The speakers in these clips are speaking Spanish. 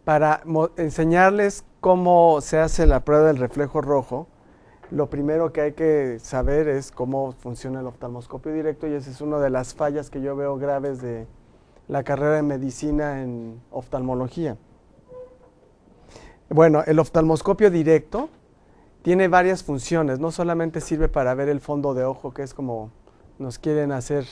Para enseñarles cómo se hace la prueba del reflejo rojo, lo primero que hay que saber es cómo funciona el oftalmoscopio directo, y esa es una de las fallas que yo veo graves de la carrera de medicina en oftalmología. Bueno, el oftalmoscopio directo tiene varias funciones, no solamente sirve para ver el fondo de ojo, que es como nos quieren hacer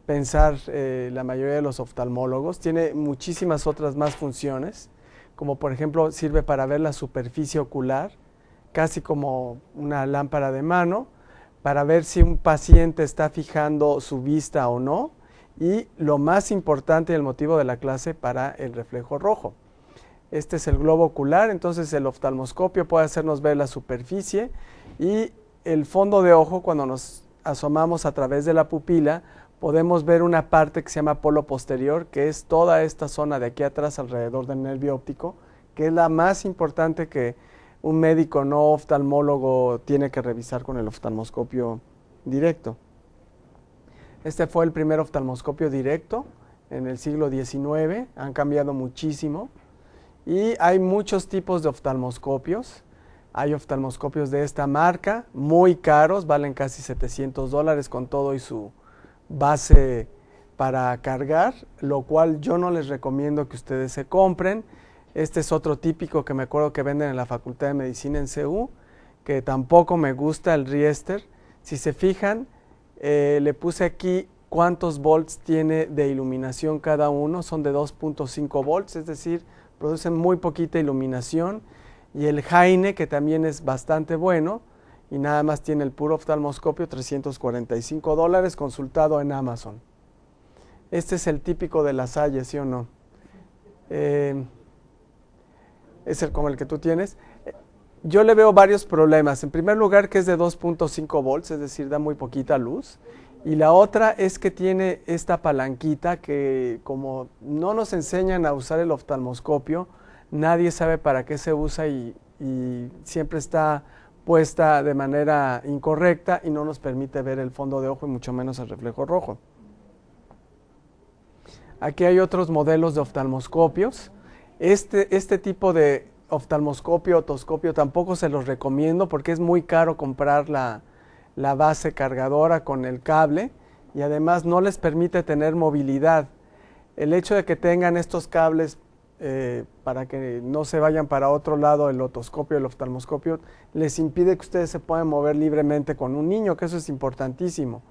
pensar la mayoría de los oftalmólogos, tiene muchísimas otras más funciones, como por ejemplo sirve para ver la superficie ocular, casi como una lámpara de mano, para ver si un paciente está fijando su vista o no, y lo más importante y el motivo de la clase, para el reflejo rojo. Este es el globo ocular, entonces el oftalmoscopio puede hacernos ver la superficie, y el fondo de ojo, cuando nos asomamos a través de la pupila, podemos ver una parte que se llama polo posterior, que es toda esta zona de aquí atrás alrededor del nervio óptico, que es la más importante que un médico no oftalmólogo tiene que revisar con el oftalmoscopio directo. Este fue el primer oftalmoscopio directo en el siglo XIX, han cambiado muchísimo, y hay muchos tipos de oftalmoscopios. Hay oftalmoscopios de esta marca, muy caros, valen casi $700 con todo y su base para cargar, lo cual yo no les recomiendo que ustedes se compren. Este es otro típico que me acuerdo que venden en la Facultad de Medicina en CU, que tampoco me gusta, el Riester. Si se fijan, le puse aquí cuántos volts tiene de iluminación cada uno, son de 2.5 volts, es decir, producen muy poquita iluminación. Y el Heine, que también es bastante bueno, y nada más tiene el puro oftalmoscopio, $345, consultado en Amazon. Este es el típico de la Salle, ¿sí o no? Es como el que tú tienes. Yo le veo varios problemas. En primer lugar, que es de 2.5 volts, es decir, da muy poquita luz. Y la otra es que tiene esta palanquita que, como no nos enseñan a usar el oftalmoscopio, nadie sabe para qué se usa, y siempre está puesta de manera incorrecta y no nos permite ver el fondo de ojo y mucho menos el reflejo rojo. Aquí hay otros modelos de oftalmoscopios. Este tipo de oftalmoscopio, otoscopio, tampoco se los recomiendo porque es muy caro comprar la base cargadora con el cable, y además no les permite tener movilidad. El hecho de que tengan estos cables para que no se vayan para otro lado, el otoscopio, el oftalmoscopio, les impide que ustedes se puedan mover libremente con un niño, que eso es importantísimo.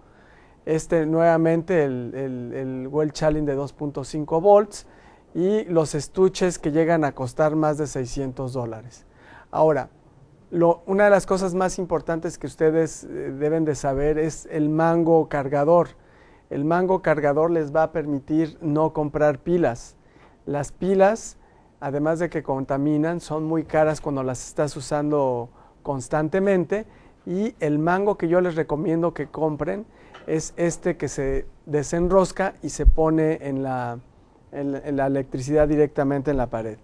Nuevamente el Welch-Allyn de 2.5 volts y los estuches que llegan a costar más de $600. Ahora, una de las cosas más importantes que ustedes deben de saber es el mango cargador. El mango cargador les va a permitir no comprar pilas. Las pilas, además de que contaminan, son muy caras cuando las estás usando constantemente, y el mango que yo les recomiendo que compren es este que se desenrosca y se pone en la electricidad directamente en la pared.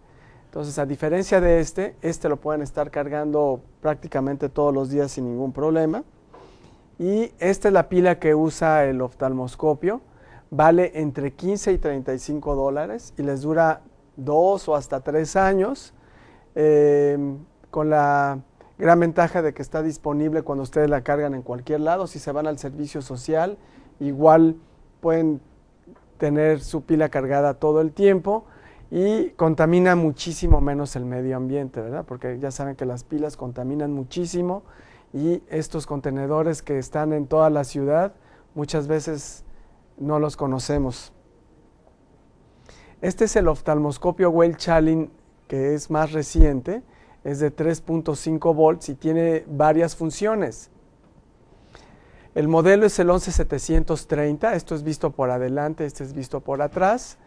Entonces, a diferencia de este lo pueden estar cargando prácticamente todos los días sin ningún problema. Y esta es la pila que usa el oftalmoscopio. Vale entre $15 y $35 y les dura 2 o hasta 3 años, con la gran ventaja de que está disponible cuando ustedes la cargan en cualquier lado. Si se van al servicio social, igual pueden tener su pila cargada todo el tiempo, y contamina muchísimo menos el medio ambiente, ¿verdad? Porque ya saben que las pilas contaminan muchísimo, y estos contenedores que están en toda la ciudad muchas veces no los conocemos. Este es el oftalmoscopio Welch-Allyn, que es más reciente, es de 3.5 volts y tiene varias funciones. El modelo es el 11730, esto es visto por adelante, este es visto por atrás,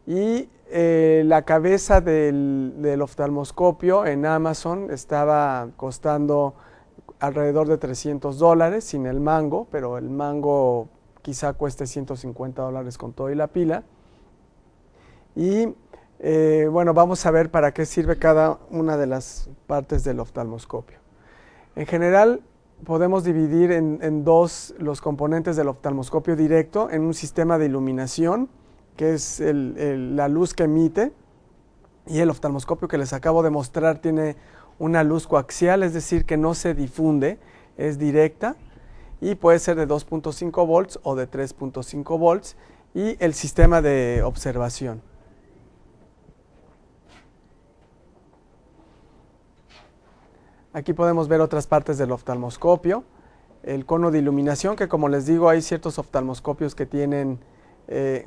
y la cabeza del oftalmoscopio en Amazon estaba costando alrededor de $300 sin el mango, pero el mango quizá cueste $150 con todo y la pila. Y bueno, vamos a ver para qué sirve cada una de las partes del oftalmoscopio. En general, podemos dividir en dos los componentes del oftalmoscopio directo en un sistema de iluminación, que es la luz que emite, y el oftalmoscopio que les acabo de mostrar tiene una luz coaxial, es decir, que no se difunde, es directa, y puede ser de 2.5 volts o de 3.5 volts, y el sistema de observación. Aquí podemos ver otras partes del oftalmoscopio, el cono de iluminación, que como les digo, hay ciertos oftalmoscopios que tienen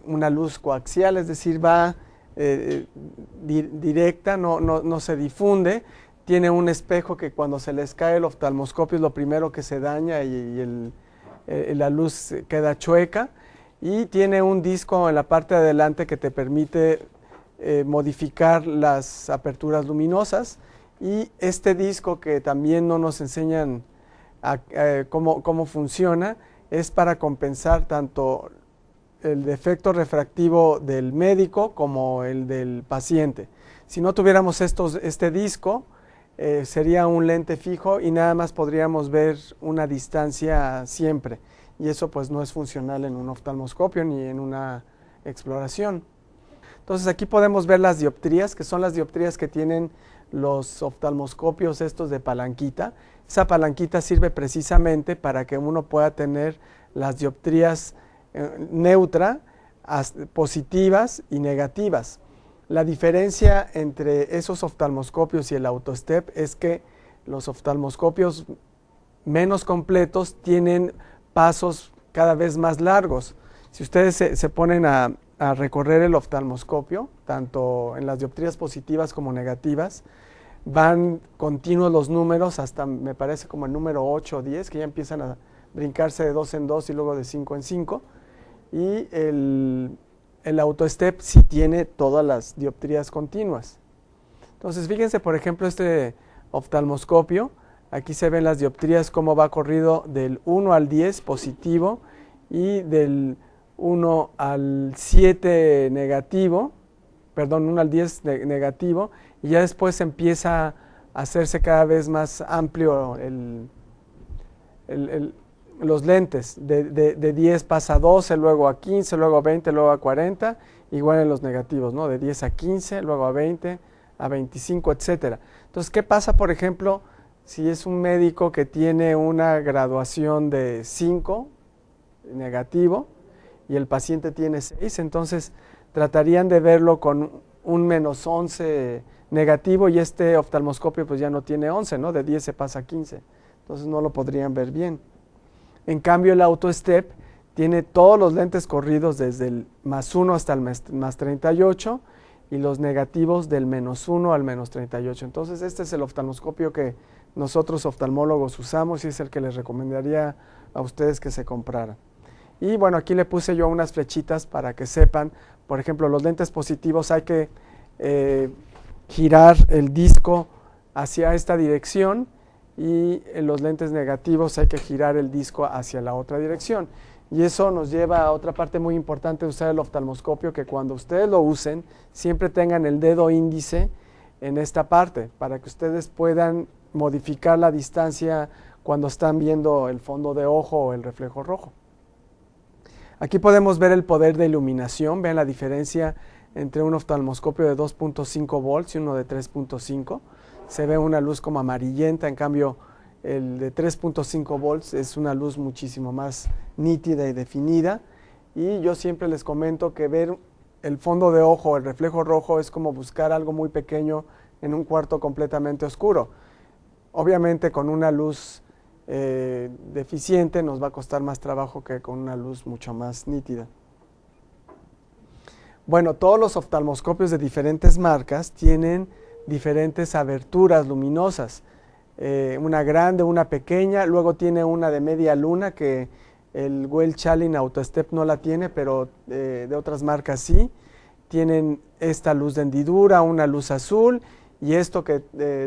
una luz coaxial, es decir, va directa, no se difunde. Tiene un espejo que cuando se les cae el oftalmoscopio es lo primero que se daña y la luz queda chueca. Y tiene un disco en la parte de adelante que te permite modificar las aperturas luminosas. Y este disco, que también no nos enseñan cómo funciona, es para compensar tanto el defecto refractivo del médico como el del paciente. Si no tuviéramos este disco, sería un lente fijo y nada más podríamos ver una distancia siempre. Y eso pues no es funcional en un oftalmoscopio ni en una exploración. Entonces aquí podemos ver las dioptrías, que son las dioptrías que tienen los oftalmoscopios estos de palanquita. Esa palanquita sirve precisamente para que uno pueda tener las dioptrías neutra, positivas y negativas. La diferencia entre esos oftalmoscopios y el AutoStep es que los oftalmoscopios menos completos tienen pasos cada vez más largos. Si ustedes se ponen a recorrer el oftalmoscopio, tanto en las dioptrías positivas como negativas, van continuos los números hasta, me parece, como el número 8 o 10, que ya empiezan a brincarse de 2 en 2 y luego de 5 en 5. Y el AutoStep sí tiene todas las dioptrías continuas. Entonces, fíjense, por ejemplo, este oftalmoscopio, aquí se ven las dioptrías, cómo va corrido del 1 al 10 positivo y del 1 al 7 negativo, perdón, 1 al 10 negativo, y ya después empieza a hacerse cada vez más amplio los lentes. De 10 pasa a 12, luego a 15, luego a 20, luego a 40, igual en los negativos, ¿no? De 10 a 15, luego a 20, a 25, etcétera. Entonces, ¿qué pasa, por ejemplo, si es un médico que tiene una graduación de 5 negativo y el paciente tiene 6? Entonces, tratarían de verlo con un menos 11 negativo y este oftalmoscopio pues ya no tiene 11, ¿no? De 10 se pasa a 15. Entonces, no lo podrían ver bien. En cambio, el AutoStep tiene todos los lentes corridos desde el más 1 hasta el más 38 y los negativos del menos 1 al menos 38. Entonces, este es el oftalmoscopio que nosotros oftalmólogos usamos y es el que les recomendaría a ustedes que se compraran. Y bueno, aquí le puse yo unas flechitas para que sepan, por ejemplo, los lentes positivos hay que girar el disco hacia esta dirección, y en los lentes negativos hay que girar el disco hacia la otra dirección. Y eso nos lleva a otra parte muy importante de usar el oftalmoscopio, que cuando ustedes lo usen, siempre tengan el dedo índice en esta parte, para que ustedes puedan modificar la distancia cuando están viendo el fondo de ojo o el reflejo rojo. Aquí podemos ver el poder de iluminación. Vean la diferencia entre un oftalmoscopio de 2.5 volts y uno de 3.5. Se ve una luz como amarillenta, en cambio el de 3.5 volts es una luz muchísimo más nítida y definida. Y yo siempre les comento que ver el fondo de ojo, el reflejo rojo, es como buscar algo muy pequeño en un cuarto completamente oscuro. Obviamente con una luz deficiente nos va a costar más trabajo que con una luz mucho más nítida. Bueno, todos los oftalmoscopios de diferentes marcas tienen diferentes aberturas luminosas, una grande, una pequeña, luego tiene una de media luna que el Welch-Allyn AutoStep no la tiene, pero de otras marcas sí. Tienen esta luz de hendidura, una luz azul y esto que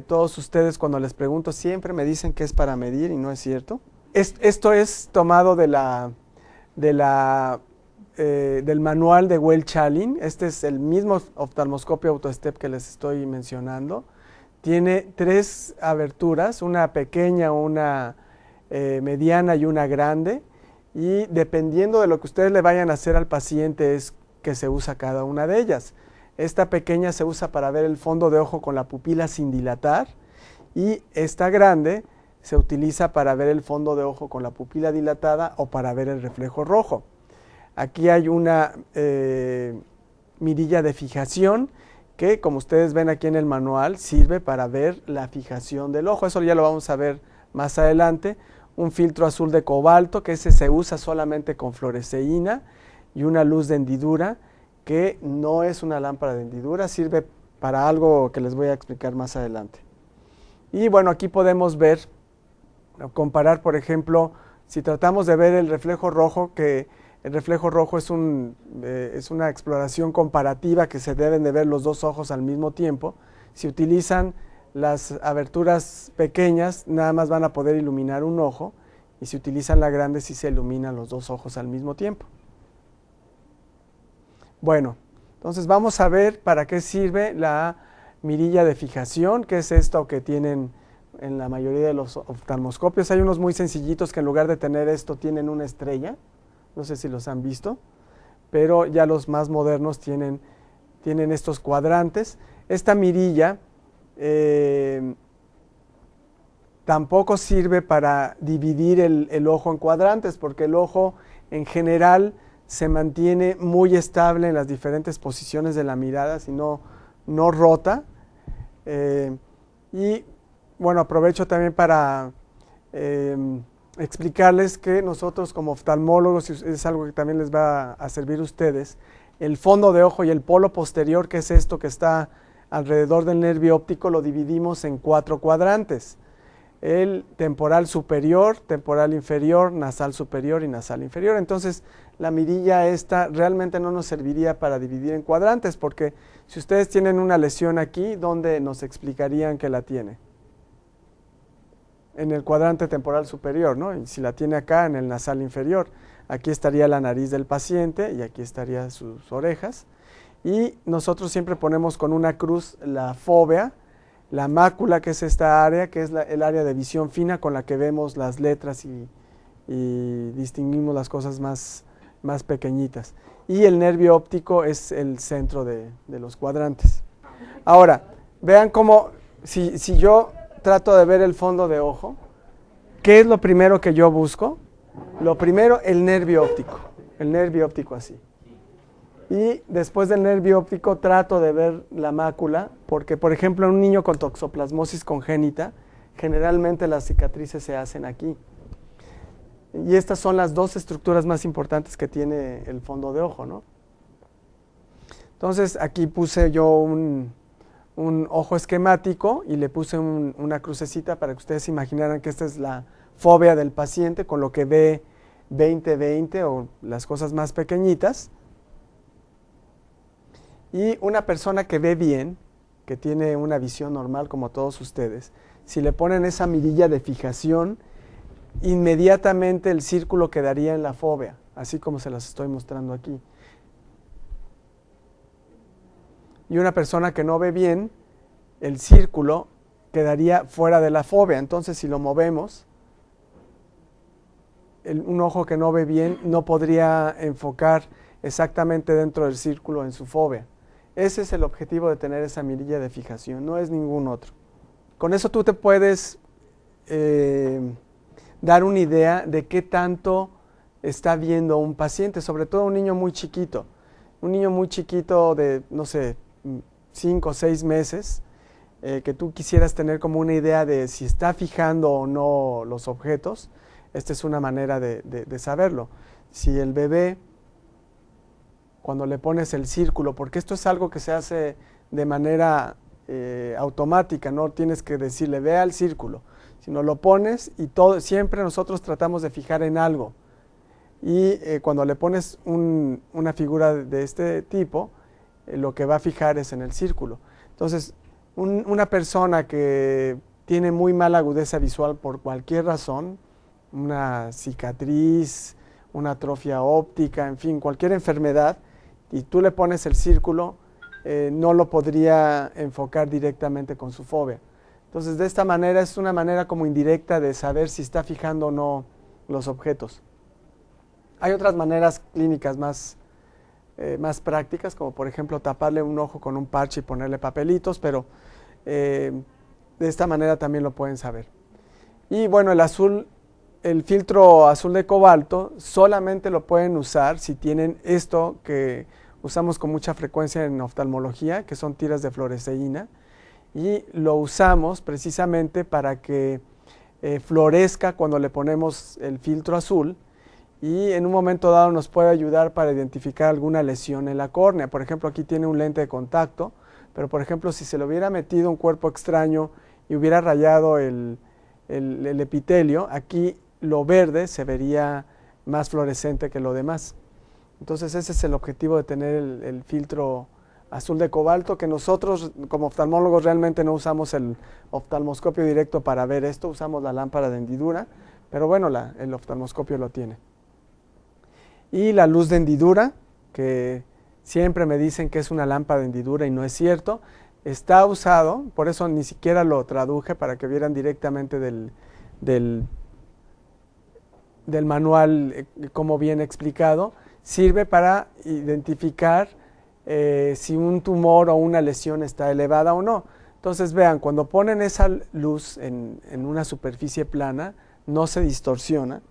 todos ustedes cuando les pregunto siempre me dicen que es para medir y no es cierto. Esto es tomado del manual de Welch-Allyn. Este es el mismo oftalmoscopio AutoStep que les estoy mencionando. Tiene 3 aberturas, una pequeña, una mediana y una grande, y dependiendo de lo que ustedes le vayan a hacer al paciente es que se usa cada una de ellas. Esta pequeña se usa para ver el fondo de ojo con la pupila sin dilatar, y esta grande se utiliza para ver el fondo de ojo con la pupila dilatada o para ver el reflejo rojo. Aquí hay una mirilla de fijación que, como ustedes ven aquí en el manual, sirve para ver la fijación del ojo. Eso ya lo vamos a ver más adelante. Un filtro azul de cobalto, que ese se usa solamente con fluoresceína, y una luz de hendidura, que no es una lámpara de hendidura, sirve para algo que les voy a explicar más adelante. Y bueno, aquí podemos ver, comparar, por ejemplo, si tratamos de ver el reflejo rojo, que el reflejo rojo es una exploración comparativa que se deben de ver los 2 ojos al mismo tiempo. Si utilizan las aberturas pequeñas, nada más van a poder iluminar un ojo, y si utilizan la grande, sí se iluminan los 2 ojos al mismo tiempo. Bueno, entonces vamos a ver para qué sirve la mirilla de fijación, que es esto que tienen en la mayoría de los oftalmoscopios. Hay unos muy sencillitos que en lugar de tener esto tienen una estrella, no sé si los han visto, pero ya los más modernos tienen estos cuadrantes. Esta mirilla tampoco sirve para dividir el ojo en cuadrantes, porque el ojo en general se mantiene muy estable en las diferentes posiciones de la mirada, si no rota. Y bueno, aprovecho también para explicarles que nosotros como oftalmólogos, y es algo que también les va a servir a ustedes, el fondo de ojo y el polo posterior, que es esto que está alrededor del nervio óptico, lo dividimos en 4 cuadrantes: el temporal superior, temporal inferior, nasal superior y nasal inferior. Entonces, la mirilla esta realmente no nos serviría para dividir en cuadrantes, porque si ustedes tienen una lesión aquí, ¿dónde nos explicarían que la tiene? En el cuadrante temporal superior, ¿no? Y si la tiene acá, en el nasal inferior. Aquí estaría la nariz del paciente y aquí estarían sus orejas. Y nosotros siempre ponemos con una cruz la fóvea, la mácula, que es esta área, que es el área de visión fina con la que vemos las letras y distinguimos las cosas más pequeñitas. Y el nervio óptico es el centro de los cuadrantes. Ahora, vean cómo, si yo trato de ver el fondo de ojo, ¿qué es lo primero que yo busco? Lo primero, el nervio óptico así. Y después del nervio óptico trato de ver la mácula, porque por ejemplo en un niño con toxoplasmosis congénita, generalmente las cicatrices se hacen aquí. Y estas son las 2 estructuras más importantes que tiene el fondo de ojo, ¿no? Entonces aquí puse yo un ojo esquemático y le puse una crucecita para que ustedes imaginaran que esta es la fóvea del paciente, con lo que ve 20/20 o las cosas más pequeñitas. Y una persona que ve bien, que tiene una visión normal como todos ustedes, si le ponen esa mirilla de fijación, inmediatamente el círculo quedaría en la fóvea, así como se las estoy mostrando aquí. Y una persona que no ve bien, el círculo quedaría fuera de la fóvea. Entonces, si lo movemos, un ojo que no ve bien no podría enfocar exactamente dentro del círculo en su fóvea. Ese es el objetivo de tener esa mirilla de fijación, no es ningún otro. Con eso tú te puedes dar una idea de qué tanto está viendo un paciente, sobre todo un niño muy chiquito. Un niño muy chiquito de, no sé, 5 o 6 meses, que tú quisieras tener como una idea de si está fijando o no los objetos. Esta es una manera de saberlo. Si el bebé, cuando le pones el círculo, porque esto es algo que se hace de manera automática, no tienes que decirle vea el círculo, sino lo pones y siempre nosotros tratamos de fijar en algo. Y cuando le pones una figura de este tipo, lo que va a fijar es en el círculo. Entonces, Una persona que tiene muy mala agudeza visual por cualquier razón, una cicatriz, una atrofia óptica, en fin, cualquier enfermedad, y tú le pones el círculo, no lo podría enfocar directamente con su fobia. Entonces, de esta manera es una manera como indirecta de saber si está fijando o no los objetos. Hay otras maneras clínicas más prácticas, como por ejemplo taparle un ojo con un parche y ponerle papelitos, pero de esta manera también lo pueden saber. Y bueno, el filtro azul de cobalto solamente lo pueden usar si tienen esto que usamos con mucha frecuencia en oftalmología, que son tiras de fluoresceína, y lo usamos precisamente para que florezca cuando le ponemos el filtro azul, y en un momento dado nos puede ayudar para identificar alguna lesión en la córnea. Por ejemplo, aquí tiene un lente de contacto, pero por ejemplo, si se le hubiera metido un cuerpo extraño y hubiera rayado el epitelio, aquí lo verde se vería más fluorescente que lo demás. Entonces ese es el objetivo de tener el filtro azul de cobalto, que nosotros como oftalmólogos realmente no usamos el oftalmoscopio directo para ver esto, usamos la lámpara de hendidura, pero bueno, el oftalmoscopio lo tiene. Y la luz de hendidura, que siempre me dicen que es una lámpara de hendidura y no es cierto, está usado, por eso ni siquiera lo traduje para que vieran directamente del manual como bien explicado, sirve para identificar si un tumor o una lesión está elevada o no. Entonces vean, cuando ponen esa luz en una superficie plana, no se distorsiona,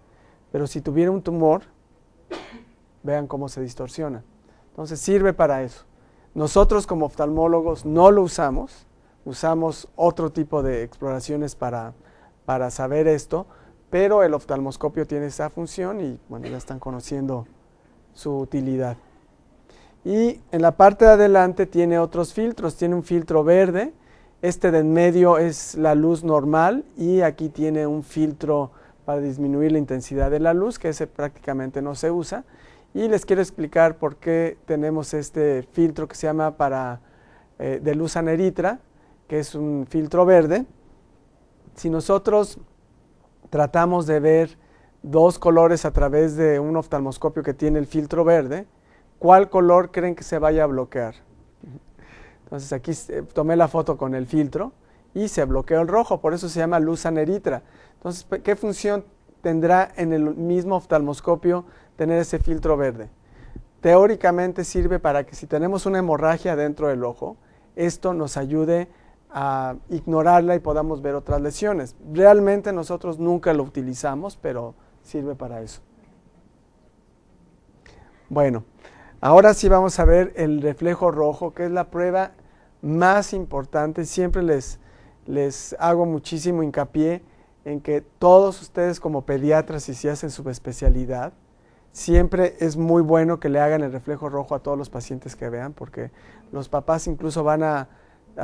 pero si tuviera un tumor, vean cómo se distorsiona. Entonces sirve para eso. Nosotros como oftalmólogos no lo usamos, usamos otro tipo de exploraciones para saber esto, pero el oftalmoscopio tiene esa función y bueno, ya están conociendo su utilidad. Y en la parte de adelante tiene otros filtros, tiene un filtro verde, este de en medio es la luz normal y aquí tiene un filtro para disminuir la intensidad de la luz, que ese prácticamente no se usa. Y les quiero explicar por qué tenemos este filtro que se llama de luz aneritra, que es un filtro verde. Si nosotros tratamos de ver dos colores a través de un oftalmoscopio que tiene el filtro verde, ¿cuál color creen que se vaya a bloquear? Entonces aquí tomé la foto con el filtro y se bloqueó el rojo, por eso se llama luz aneritra. Entonces, ¿qué función tendrá en el mismo oftalmoscopio tener ese filtro verde? Teóricamente sirve para que si tenemos una hemorragia dentro del ojo, esto nos ayude a ignorarla y podamos ver otras lesiones. Realmente nosotros nunca lo utilizamos, pero sirve para eso. Bueno, ahora sí vamos a ver el reflejo rojo, que es la prueba más importante. Siempre les hago muchísimo hincapié en que todos ustedes como pediatras, y si hacen subespecialidad, siempre es muy bueno que le hagan el reflejo rojo a todos los pacientes que vean, porque los papás incluso van a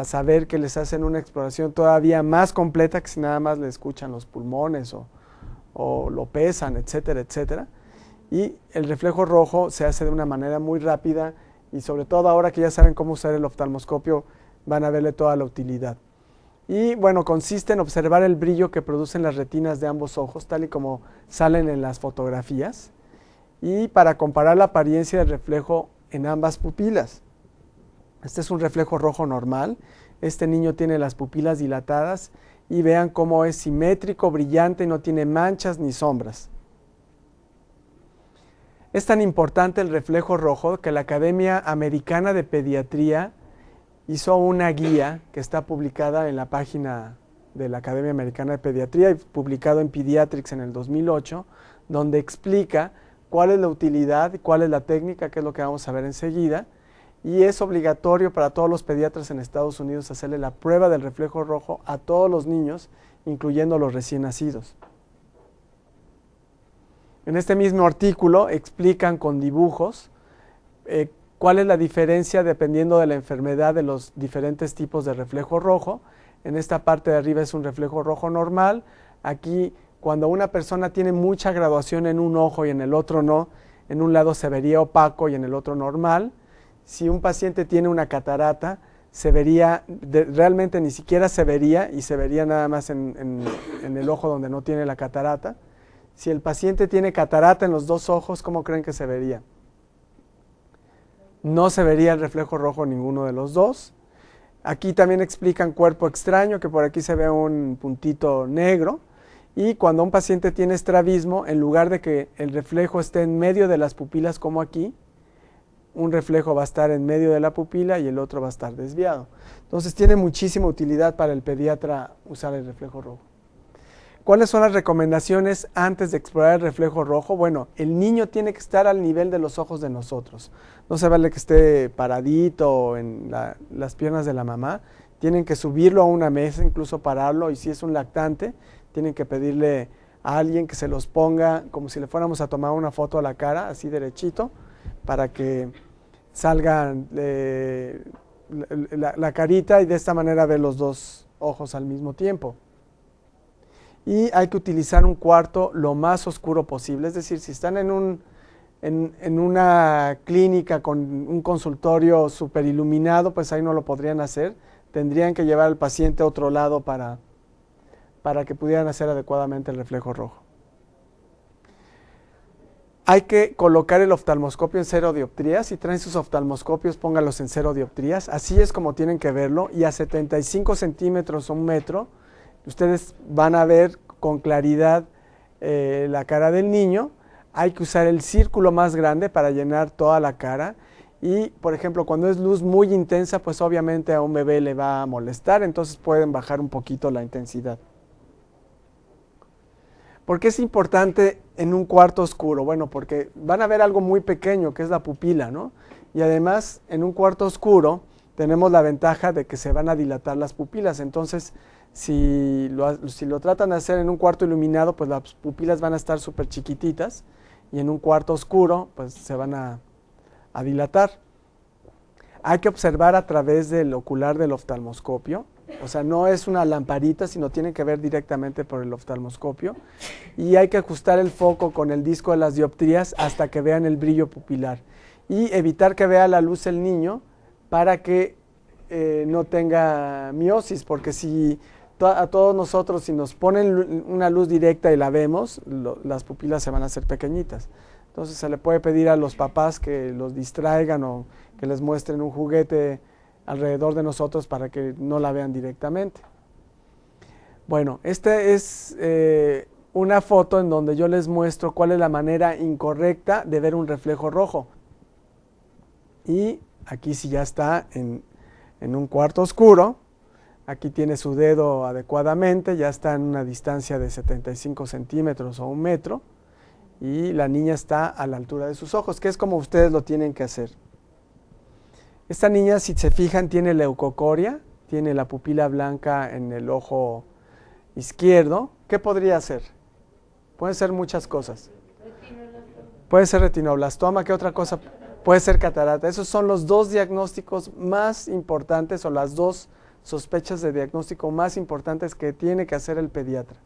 saber que les hacen una exploración todavía más completa que si nada más le escuchan los pulmones o lo pesan, etcétera, etcétera. Y el reflejo rojo se hace de una manera muy rápida y sobre todo ahora que ya saben cómo usar el oftalmoscopio, van a verle toda la utilidad. Y bueno, consiste en observar el brillo que producen las retinas de ambos ojos, tal y como salen en las fotografías, y para comparar la apariencia del reflejo en ambas pupilas. Este es un reflejo rojo normal. Este niño tiene las pupilas dilatadas y vean cómo es simétrico, brillante y no tiene manchas ni sombras. Es tan importante el reflejo rojo que la Academia Americana de Pediatría hizo una guía que está publicada en la página de la Academia Americana de Pediatría y publicado en Pediatrics en el 2008, donde explica cuál es la utilidad y cuál es la técnica, que es lo que vamos a ver enseguida. Y es obligatorio para todos los pediatras en Estados Unidos hacerle la prueba del reflejo rojo a todos los niños, incluyendo los recién nacidos. En este mismo artículo explican con dibujos cuál es la diferencia dependiendo de la enfermedad de los diferentes tipos de reflejo rojo. En esta parte de arriba es un reflejo rojo normal. Aquí, cuando una persona tiene mucha graduación en un ojo y en el otro no, en un lado se vería opaco y en el otro normal. Si un paciente tiene una catarata, se vería, realmente ni siquiera se vería, y se vería nada más en el ojo donde no tiene la catarata. Si el paciente tiene catarata en los dos ojos, ¿cómo creen que se vería? No se vería el reflejo rojo en ninguno de los dos. Aquí también explican cuerpo extraño, que por aquí se ve un puntito negro. Y cuando un paciente tiene estrabismo, en lugar de que el reflejo esté en medio de las pupilas como aquí, un reflejo va a estar en medio de la pupila y el otro va a estar desviado. Entonces tiene muchísima utilidad para el pediatra usar el reflejo rojo. ¿Cuáles son las recomendaciones antes de explorar el reflejo rojo? Bueno, el niño tiene que estar al nivel de los ojos de nosotros. No se vale que esté paradito en las piernas de la mamá. Tienen que subirlo a una mesa, incluso pararlo, y si es un lactante, tienen que pedirle a alguien que se los ponga como si le fuéramos a tomar una foto a la cara, así derechito, para que salgan la carita y de esta manera ver los dos ojos al mismo tiempo. Y hay que utilizar un cuarto lo más oscuro posible, es decir, si están en una clínica con un consultorio súper iluminado, pues ahí no lo podrían hacer, tendrían que llevar al paciente a otro lado para que pudieran hacer adecuadamente el reflejo rojo. Hay que colocar el oftalmoscopio en 0 dioptrías. Si traen sus oftalmoscopios, póngalos en 0 dioptrías. Así es como tienen que verlo. Y a 75 centímetros o 1 metro, ustedes van a ver con claridad la cara del niño. Hay que usar el círculo más grande para llenar toda la cara. Y, por ejemplo, cuando es luz muy intensa, pues obviamente a un bebé le va a molestar. Entonces pueden bajar un poquito la intensidad. ¿Por qué es importante en un cuarto oscuro? Bueno, porque van a ver algo muy pequeño, que es la pupila, ¿no? Y además, en un cuarto oscuro tenemos la ventaja de que se van a dilatar las pupilas. Entonces, si lo tratan de hacer en un cuarto iluminado, pues las pupilas van a estar súper chiquititas. Y en un cuarto oscuro, pues se van a dilatar. Hay que observar a través del ocular del oftalmoscopio. O sea, no es una lamparita, sino tienen que ver directamente por el oftalmoscopio. Y hay que ajustar el foco con el disco de las dioptrías hasta que vean el brillo pupilar. Y evitar que vea la luz el niño para que no tenga miosis, porque si a todos nosotros, si nos ponen una luz directa y la vemos, las pupilas se van a hacer pequeñitas. Entonces se le puede pedir a los papás que los distraigan o que les muestren un juguete alrededor de nosotros para que no la vean directamente. Bueno, esta es una foto en donde yo les muestro cuál es la manera incorrecta de ver un reflejo rojo. Y aquí sí ya está en un cuarto oscuro. Aquí tiene su dedo adecuadamente, ya está en una distancia de 75 centímetros o 1 metro. Y la niña está a la altura de sus ojos, que es como ustedes lo tienen que hacer. Esta niña, si se fijan, tiene leucocoria, tiene la pupila blanca en el ojo izquierdo. ¿Qué podría ser? Pueden ser muchas cosas. Puede ser retinoblastoma, ¿qué otra cosa? Puede ser catarata. Esos son los dos diagnósticos más importantes o las dos sospechas de diagnóstico más importantes que tiene que hacer el pediatra.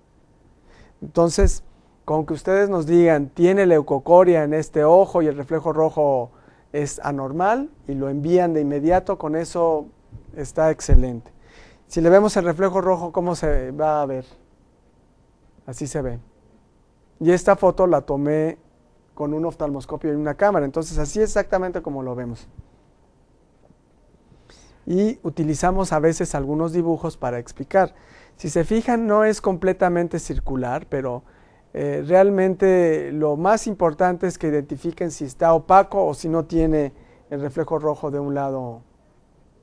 Entonces, con que ustedes nos digan, tiene leucocoria en este ojo y el reflejo rojo es anormal y lo envían de inmediato, con eso está excelente. Si le vemos el reflejo rojo, ¿cómo se va a ver? Así se ve. Y esta foto la tomé con un oftalmoscopio y una cámara, entonces así exactamente como lo vemos. Y utilizamos a veces algunos dibujos para explicar. Si se fijan, no es completamente circular, pero realmente lo más importante es que identifiquen si está opaco o si no tiene el reflejo rojo de un lado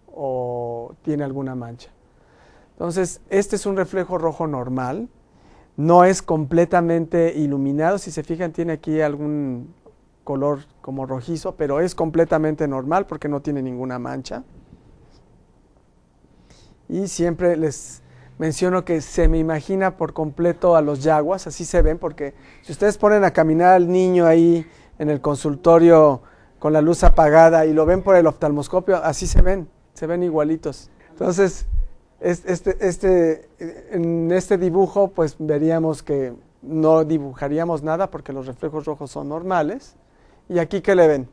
o tiene alguna mancha. Entonces, este es un reflejo rojo normal, no es completamente iluminado. Si se fijan, tiene aquí algún color como rojizo, pero es completamente normal porque no tiene ninguna mancha. Y siempre les menciono que se me imagina por completo a los yaguas, así se ven, porque si ustedes ponen a caminar al niño ahí en el consultorio con la luz apagada y lo ven por el oftalmoscopio, así se ven igualitos. Entonces, en este dibujo, pues veríamos que no dibujaríamos nada porque los reflejos rojos son normales. ¿Y aquí qué le ven?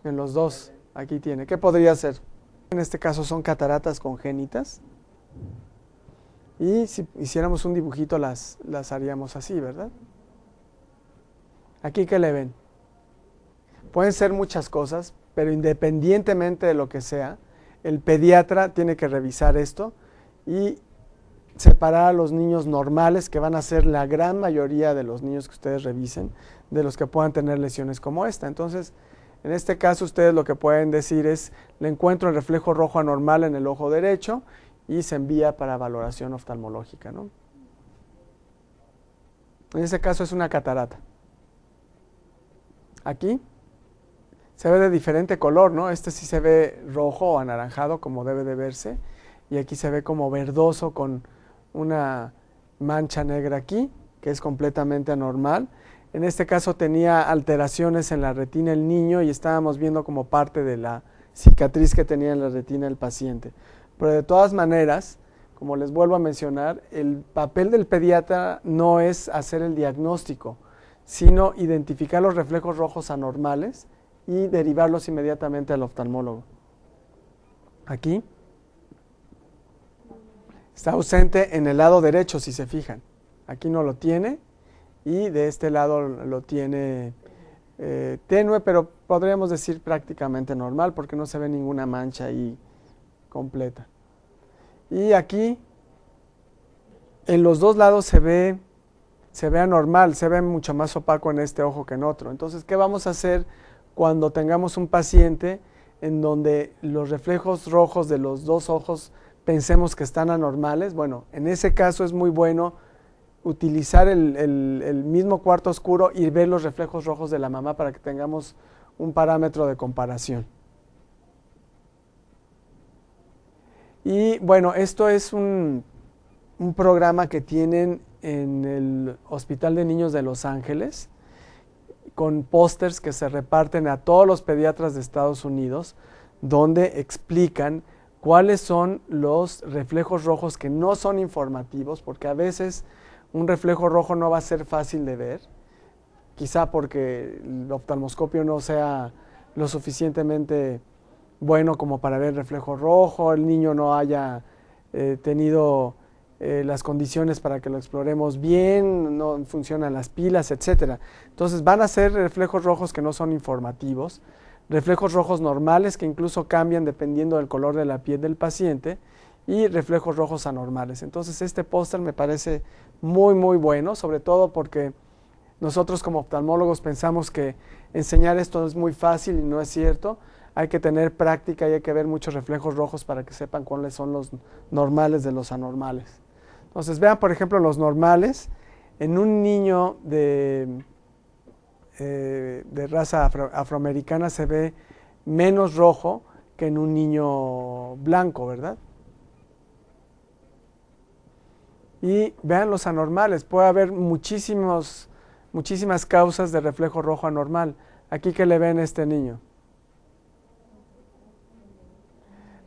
En los dos. Aquí tiene. ¿Qué podría ser? En este caso son cataratas congénitas. Y si hiciéramos un dibujito las haríamos así, ¿verdad? Aquí, ¿qué le ven? Pueden ser muchas cosas, pero independientemente de lo que sea, el pediatra tiene que revisar esto y separar a los niños normales, que van a ser la gran mayoría de los niños que ustedes revisen, de los que puedan tener lesiones como esta. Entonces, en este caso, ustedes lo que pueden decir es, le encuentro el reflejo rojo anormal en el ojo derecho y se envía para valoración oftalmológica, ¿no? En este caso es una catarata. Aquí se ve de diferente color, ¿no? Este sí se ve rojo o anaranjado como debe de verse, y aquí se ve como verdoso con una mancha negra aquí, que es completamente anormal. En este caso tenía alteraciones en la retina del niño y estábamos viendo como parte de la cicatriz que tenía en la retina del paciente. Pero de todas maneras, como les vuelvo a mencionar, el papel del pediatra no es hacer el diagnóstico, sino identificar los reflejos rojos anormales y derivarlos inmediatamente al oftalmólogo. Aquí está ausente en el lado derecho, si se fijan. Aquí no lo tiene y de este lado lo tiene tenue, pero podríamos decir prácticamente normal porque no se ve ninguna mancha ahí completa. Y aquí en los dos lados se ve anormal, se ve mucho más opaco en este ojo que en otro. Entonces, ¿qué vamos a hacer cuando tengamos un paciente en donde los reflejos rojos de los dos ojos pensemos que están anormales? Bueno, en ese caso es muy bueno utilizar el mismo cuarto oscuro y ver los reflejos rojos de la mamá para que tengamos un parámetro de comparación. Y bueno, esto es un programa que tienen en el Hospital de Niños de Los Ángeles, con pósters que se reparten a todos los pediatras de Estados Unidos, donde explican cuáles son los reflejos rojos que no son informativos, porque a veces un reflejo rojo no va a ser fácil de ver, quizá porque el oftalmoscopio no sea lo suficientemente bueno como para ver reflejo rojo, el niño no haya tenido las condiciones para que lo exploremos bien, no funcionan las pilas, etcétera. Entonces van a ser reflejos rojos que no son informativos, reflejos rojos normales que incluso cambian dependiendo del color de la piel del paciente y reflejos rojos anormales. Entonces este póster me parece muy muy bueno, sobre todo porque nosotros como oftalmólogos pensamos que enseñar esto es muy fácil y no es cierto. Hay que tener práctica y hay que ver muchos reflejos rojos para que sepan cuáles son los normales de los anormales. Entonces vean por ejemplo los normales en un niño de raza afroamericana se ve menos rojo que en un niño blanco, ¿verdad? Y vean los anormales, puede haber muchísimas causas de reflejo rojo anormal. Aquí que le ven a este niño.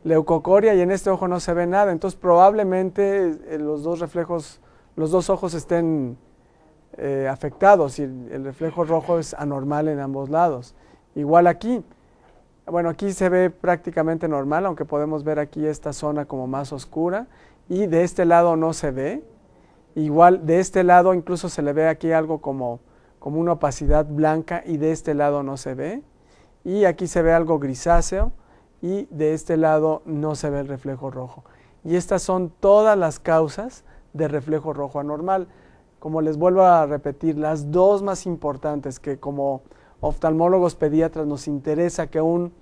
Leucocoria y en este ojo no se ve nada, entonces probablemente los dos ojos estén afectados y el reflejo rojo es anormal en ambos lados. Igual aquí, bueno, aquí se ve prácticamente normal, aunque podemos ver aquí esta zona como más oscura y de este lado no se ve. Igual de este lado incluso se le ve aquí algo como una opacidad blanca y de este lado no se ve. Y aquí se ve algo grisáceo y de este lado no se ve el reflejo rojo. Y estas son todas las causas de reflejo rojo anormal. Como les vuelvo a repetir, las dos más importantes que como oftalmólogos pediatras nos interesa que un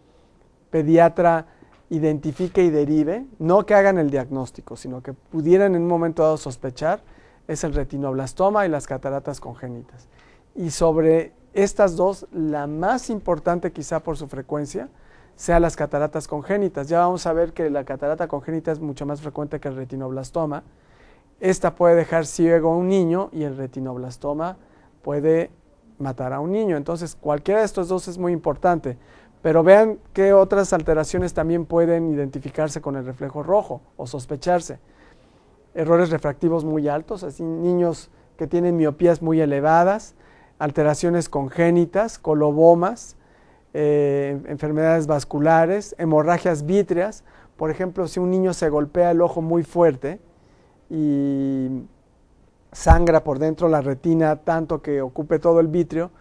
pediatra identifique y derive, no que hagan el diagnóstico, sino que pudieran en un momento dado sospechar, es el retinoblastoma y las cataratas congénitas. Y sobre estas dos, la más importante quizá por su frecuencia, sea las cataratas congénitas. Ya vamos a ver que la catarata congénita es mucho más frecuente que el retinoblastoma. Esta puede dejar ciego a un niño y el retinoblastoma puede matar a un niño. Entonces, cualquiera de estos dos es muy importante. Pero vean qué otras alteraciones también pueden identificarse con el reflejo rojo o sospecharse. Errores refractivos muy altos, así niños que tienen miopías muy elevadas, alteraciones congénitas, colobomas, enfermedades vasculares, hemorragias vítreas. Por ejemplo, si un niño se golpea el ojo muy fuerte y sangra por dentro la retina tanto que ocupe todo el vítreo,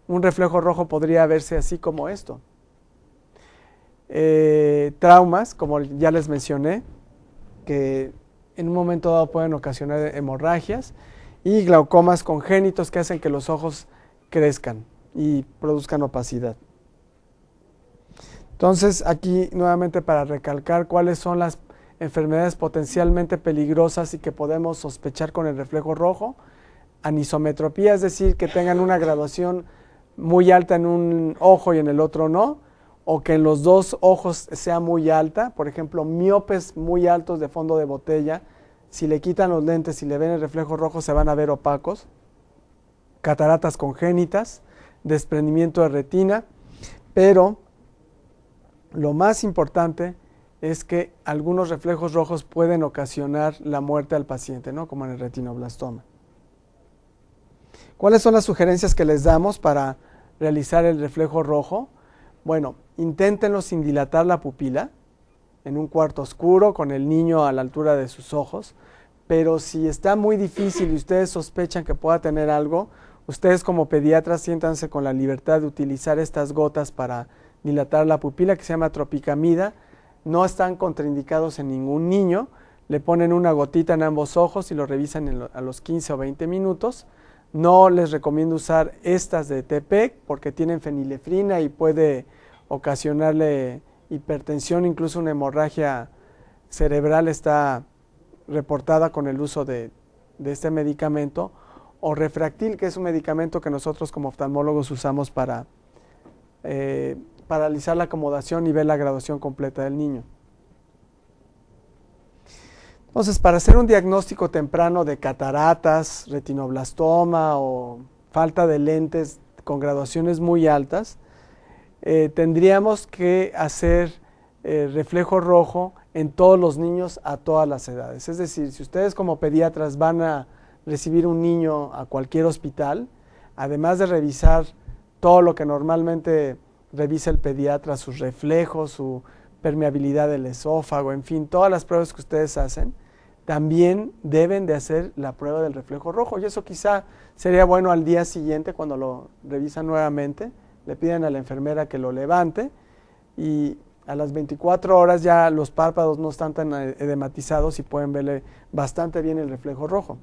un reflejo rojo podría verse así como esto. Traumas, como ya les mencioné, que en un momento dado pueden ocasionar hemorragias, y glaucomas congénitos que hacen que los ojos crezcan y produzcan opacidad. Entonces, aquí nuevamente para recalcar cuáles son las enfermedades potencialmente peligrosas y que podemos sospechar con el reflejo rojo: anisometropía, es decir, que tengan una graduación muy alta en un ojo y en el otro no, o que en los dos ojos sea muy alta. Por ejemplo, miopes muy altos de fondo de botella, si le quitan los lentes y le ven el reflejo rojo se van a ver opacos. Cataratas congénitas, desprendimiento de retina, pero lo más importante es que algunos reflejos rojos pueden ocasionar la muerte al paciente, ¿no? Como en el retinoblastoma. ¿Cuáles son las sugerencias que les damos para realizar el reflejo rojo? Bueno, inténtenlo sin dilatar la pupila, en un cuarto oscuro, con el niño a la altura de sus ojos, pero si está muy difícil y ustedes sospechan que pueda tener algo, ustedes como pediatras siéntanse con la libertad de utilizar estas gotas para dilatar la pupila, que se llama tropicamida. No están contraindicados en ningún niño. Le ponen una gotita en ambos ojos y lo revisan a los 15 o 20 minutos. No les recomiendo usar estas de TPEC porque tienen fenilefrina y puede ocasionarle hipertensión, incluso una hemorragia cerebral está reportada con el uso de este medicamento, o Refractil, que es un medicamento que nosotros como oftalmólogos usamos para realizar la acomodación y ver la graduación completa del niño. Entonces, para hacer un diagnóstico temprano de cataratas, retinoblastoma o falta de lentes con graduaciones muy altas, tendríamos que hacer reflejo rojo en todos los niños a todas las edades. Es decir, si ustedes como pediatras van a recibir un niño a cualquier hospital, además de revisar todo lo que normalmente revisa el pediatra, sus reflejos, su permeabilidad del esófago, en fin, todas las pruebas que ustedes hacen, también deben de hacer la prueba del reflejo rojo. Y eso quizá sería bueno al día siguiente, cuando lo revisan nuevamente, le piden a la enfermera que lo levante y a las 24 horas ya los párpados no están tan edematizados y pueden verle bastante bien el reflejo rojo.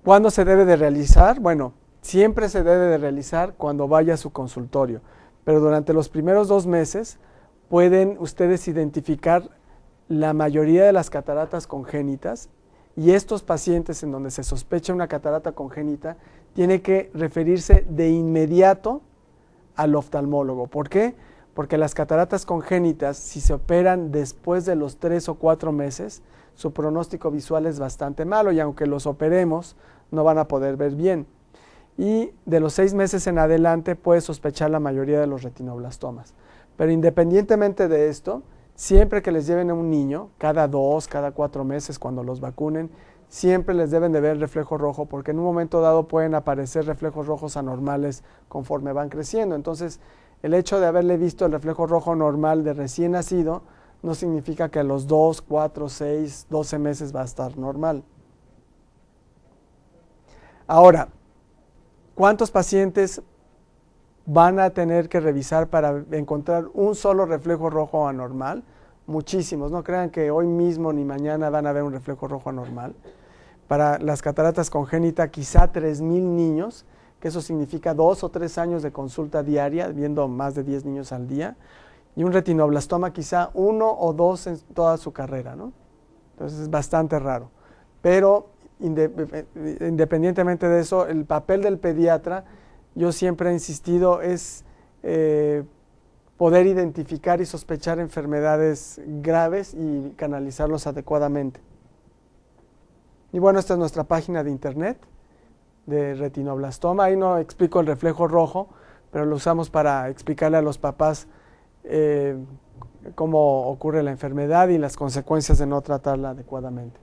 ¿Cuándo se debe de realizar? Bueno, siempre se debe de realizar cuando vaya a su consultorio, pero durante los primeros 2 meses pueden ustedes identificar la mayoría de las cataratas congénitas, y estos pacientes en donde se sospecha una catarata congénita tiene que referirse de inmediato al oftalmólogo. ¿Por qué? Porque las cataratas congénitas, si se operan después de los 3 o 4 meses, su pronóstico visual es bastante malo y aunque los operemos, no van a poder ver bien. Y de los 6 meses en adelante puede sospechar la mayoría de los retinoblastomas. Pero independientemente de esto, siempre que les lleven a un niño, cada 2, cada 4 meses cuando los vacunen, siempre les deben de ver el reflejo rojo, porque en un momento dado pueden aparecer reflejos rojos anormales conforme van creciendo. Entonces, el hecho de haberle visto el reflejo rojo normal de recién nacido no significa que a los 2, 4, 6, 12 meses va a estar normal. Ahora, ¿cuántos pacientes van a tener que revisar para encontrar un solo reflejo rojo anormal? Muchísimos, no crean que hoy mismo ni mañana van a ver un reflejo rojo anormal. Para las cataratas congénitas, quizá 3,000 niños, que eso significa 2 o 3 años de consulta diaria, viendo más de 10 niños al día, y un retinoblastoma quizá 1 o 2 en toda su carrera, ¿no? Entonces es bastante raro. Pero independientemente de eso, el papel del pediatra, yo siempre he insistido, es poder identificar y sospechar enfermedades graves y canalizarlos adecuadamente. Y bueno, esta es nuestra página de internet de retinoblastoma. Ahí no explico el reflejo rojo, pero lo usamos para explicarle a los papás cómo ocurre la enfermedad y las consecuencias de no tratarla adecuadamente.